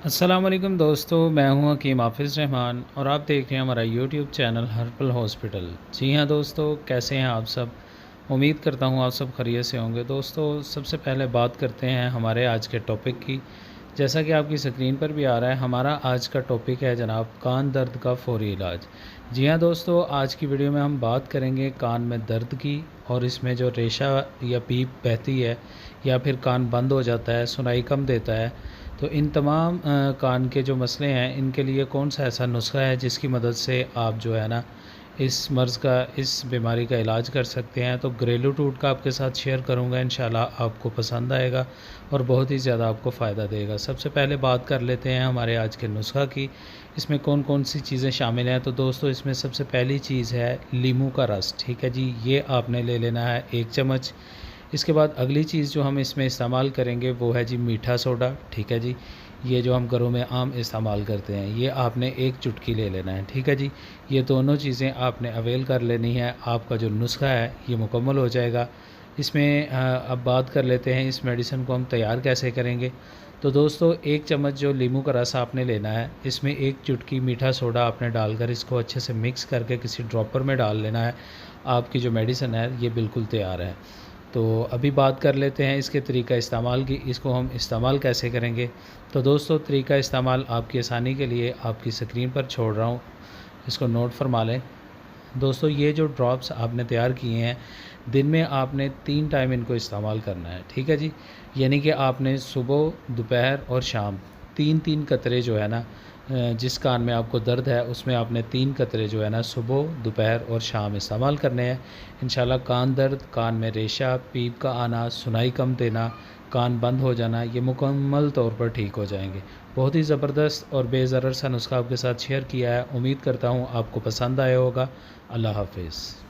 अस्सलाम वालेकुम दोस्तों, मैं हूं हकीम हाफिज़ रहमान और आप देख रहे हैं हमारा यूट्यूब चैनल हर्बल हॉस्पिटल। जी हाँ दोस्तों, कैसे हैं आप सब? उम्मीद करता हूं आप सब खैरियत से होंगे। दोस्तों, सबसे पहले बात करते हैं हमारे आज के टॉपिक की। जैसा कि आपकी स्क्रीन पर भी आ रहा है, हमारा आज का टॉपिक है जनाब कान दर्द का फ़ौरी इलाज। जी हाँ दोस्तों, आज की वीडियो में हम बात करेंगे कान में दर्द की और इसमें जो रेशा या पीप बहती है या फिर कान बंद हो जाता है, सुनाई कम देता है, तो इन तमाम कान के जो मसले हैं इनके लिए कौन सा ऐसा नुस्खा है जिसकी मदद से आप जो है ना इस मर्ज़ का, इस बीमारी का इलाज कर सकते हैं। तो घरेलू टूटका आपके साथ शेयर करूंगा, इंशाल्लाह आपको पसंद आएगा और बहुत ही ज़्यादा आपको फ़ायदा देगा। सबसे पहले बात कर लेते हैं हमारे आज के नुस्खा की, इसमें कौन कौन सी चीज़ें शामिल हैं। तो दोस्तों, इसमें सबसे पहली चीज़ है लीमू का रस। ठीक है जी, ये आपने ले लेना है 1 चम्मच। इसके बाद अगली चीज़ जो हम इसमें इस्तेमाल करेंगे वो है जी मीठा सोडा। ठीक है जी, ये जो हम घरों में आम इस्तेमाल करते हैं, ये आपने 1 चुटकी ले लेना है। ठीक है जी, ये दोनों चीज़ें आपने अवेल कर लेनी है, आपका जो नुस्खा है ये मुकम्मल हो जाएगा। इसमें अब बात कर लेते हैं इस मेडिसिन को हम तैयार कैसे करेंगे। तो दोस्तों, 1 चम्मच जो लीमू का रस आपने लेना है, इसमें 1 चुटकी मीठा सोडा आपने डालकर इसको अच्छे से मिक्स करके किसी ड्रॉपर में डाल लेना है। आपकी जो मेडिसिन है ये बिल्कुल तैयार है। तो अभी बात कर लेते हैं इसके तरीका इस्तेमाल की, इसको हम इस्तेमाल कैसे करेंगे। तो दोस्तों, तरीका इस्तेमाल आपकी आसानी के लिए आपकी स्क्रीन पर छोड़ रहा हूँ, इसको नोट फरमा लें। दोस्तों, ये जो ड्रॉप्स आपने तैयार किए हैं, दिन में आपने 3 टाइम इनको इस्तेमाल करना है। ठीक है जी, यानी कि आपने सुबह, दोपहर और शाम 3-3 कतरे जो है ना, जिस कान में आपको दर्द है उसमें आपने 3 कतरे जो है ना सुबह, दोपहर और शाम इस्तेमाल करने हैं। इंशाल्लाह कान दर्द, कान में रेशा, पीप का आना, सुनाई कम देना, कान बंद हो जाना, ये मुकम्मल तौर पर ठीक हो जाएंगे। बहुत ही ज़बरदस्त और बेज़रर सा नुस्खा आपके साथ शेयर किया है। उम्मीद करता हूँ आपको पसंद आया होगा। अल्लाह हाफ़िज़।